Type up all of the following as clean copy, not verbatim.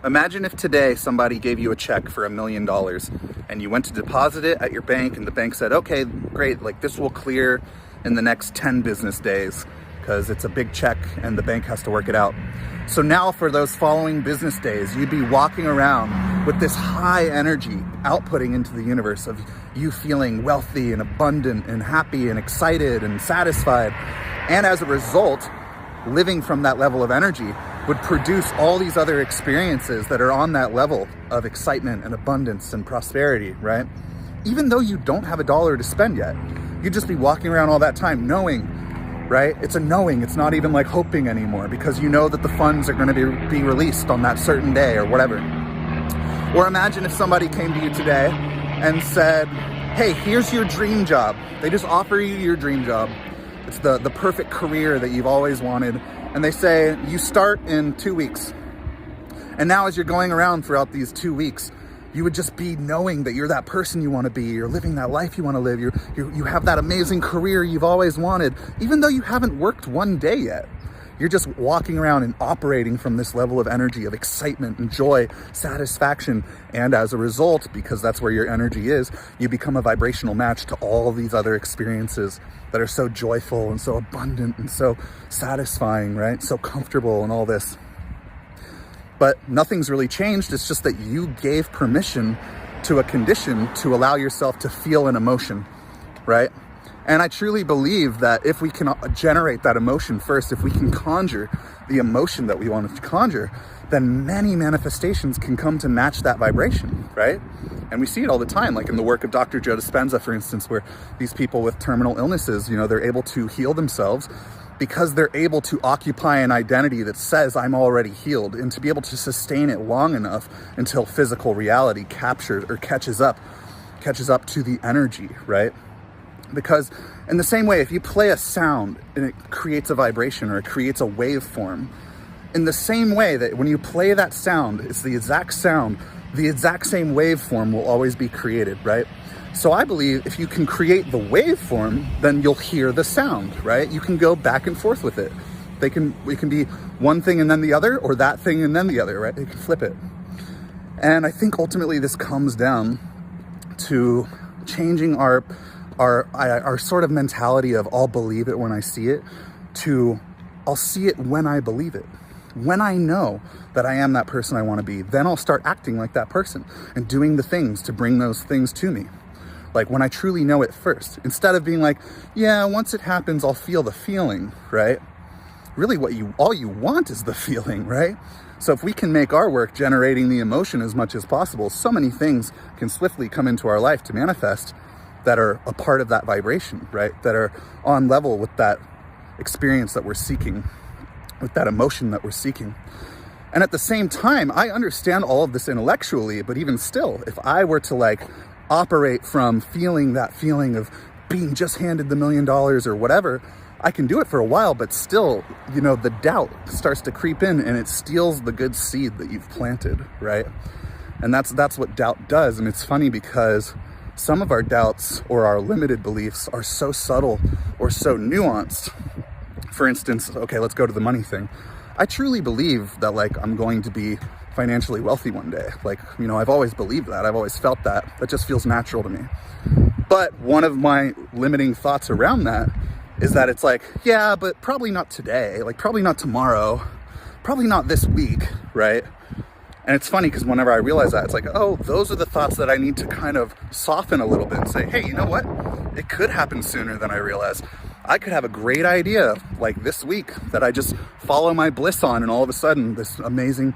Imagine if today somebody gave you a check for $1 million and you went to deposit it at your bank and the bank said, okay, great, like this will clear in the next 10 business days because it's a big check and the bank has to work it out. So now for those following business days, you'd be walking around with this high energy outputting into the universe of you feeling wealthy and abundant and happy and excited and satisfied. And as a result, living from that level of energy would produce all these other experiences that are on that level of excitement and abundance and prosperity, right? Even though you don't have $1 to spend yet, you'd just be walking around all that time knowing, right? It's a knowing, it's not even like hoping anymore, because you know that the funds are gonna be released on that certain day or whatever. Or imagine if somebody came to you today and said, hey, here's your dream job. They just offer you your dream job. It's the perfect career that you've always wanted. And they say, you start in 2 weeks. And now as you're going around throughout these 2 weeks, you would just be knowing that you're that person you want to be. You're living that life you want to live. You have that amazing career you've always wanted, even though you haven't worked one day yet. You're just walking around and operating from this level of energy, of excitement and joy, satisfaction. And as a result, because that's where your energy is, you become a vibrational match to all these other experiences that are so joyful and so abundant and so satisfying, right? So comfortable and all this. But nothing's really changed. It's just that you gave permission to a condition to allow yourself to feel an emotion, right? And I truly believe that if we can generate that emotion first, if we can conjure the emotion that we want to conjure, then many manifestations can come to match that vibration, right? And we see it all the time, like in the work of Dr. Joe Dispenza, for instance, where these people with terminal illnesses, they're able to heal themselves because they're able to occupy an identity that says I'm already healed, and to be able to sustain it long enough until physical reality captures or catches up to the energy, right? Because in the same way, if you play a sound and it creates a vibration or it creates a waveform, in the same way that when you play that sound, it's the exact sound, the exact same waveform will always be created, right? So I believe if you can create the waveform, then you'll hear the sound, right? You can go back and forth with it. It can be one thing and then the other, or that thing and then the other, right? You can flip it. And I think ultimately this comes down to changing our sort of mentality of I'll believe it when I see it to I'll see it when I believe it. When I know that I am that person I want to be, then I'll start acting like that person and doing the things to bring those things to me. Like when I truly know it first, instead of being like, yeah, once it happens, I'll feel the feeling, right? Really all you want is the feeling, right? So if we can make our work generating the emotion as much as possible, so many things can swiftly come into our life to manifest that are a part of that vibration, right? That are on level with that experience that we're seeking, with that emotion that we're seeking. And at the same time, I understand all of this intellectually, but even still, if I were to operate from feeling that feeling of being just handed the $1 million or whatever, I can do it for a while, but still, the doubt starts to creep in and it steals the good seed that you've planted, right? And that's what doubt does. And it's funny because some of our doubts or our limited beliefs are so subtle or so nuanced. For instance, okay, let's go to the money thing. I truly believe that I'm going to be financially wealthy one day. I've always believed that. I've always felt that. That just feels natural to me. But one of my limiting thoughts around that is that it's yeah, but probably not today. Probably not tomorrow. Probably not this week, right? And it's funny because whenever I realize that, it's oh, those are the thoughts that I need to kind of soften a little bit and say, hey, you know what? It could happen sooner than I realize. I could have a great idea this week that I just follow my bliss on, and all of a sudden this amazing,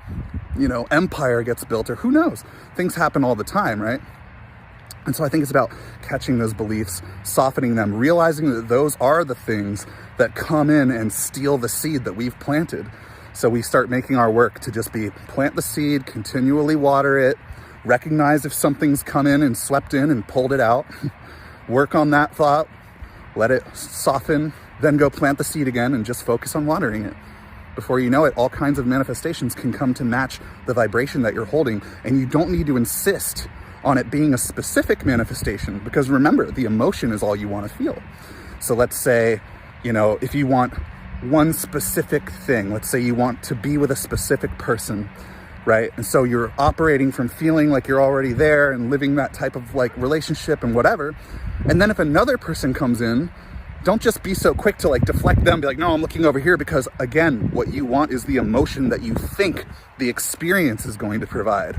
empire gets built, or who knows? Things happen all the time, right? And so I think it's about catching those beliefs, softening them, realizing that those are the things that come in and steal the seed that we've planted. So we start making our work to just be plant the seed, continually water it, recognize if something's come in and swept in and pulled it out, work on that thought, let it soften, then go plant the seed again and just focus on watering it. Before you know it, all kinds of manifestations can come to match the vibration that you're holding, and you don't need to insist on it being a specific manifestation, because remember, the emotion is all you want to feel. So let's say, if you want one specific thing, let's say you want to be with a specific person, right? And so you're operating from feeling like you're already there and living that type of like relationship and whatever. And then if another person comes in, don't just be so quick to like deflect them, be like, no, I'm looking over here, because again, what you want is the emotion that you think the experience is going to provide.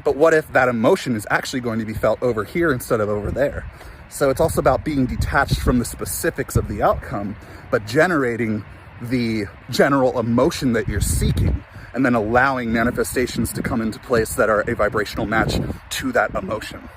But what if that emotion is actually going to be felt over here instead of over there? So it's also about being detached from the specifics of the outcome, but generating the general emotion that you're seeking, and then allowing manifestations to come into place that are a vibrational match to that emotion.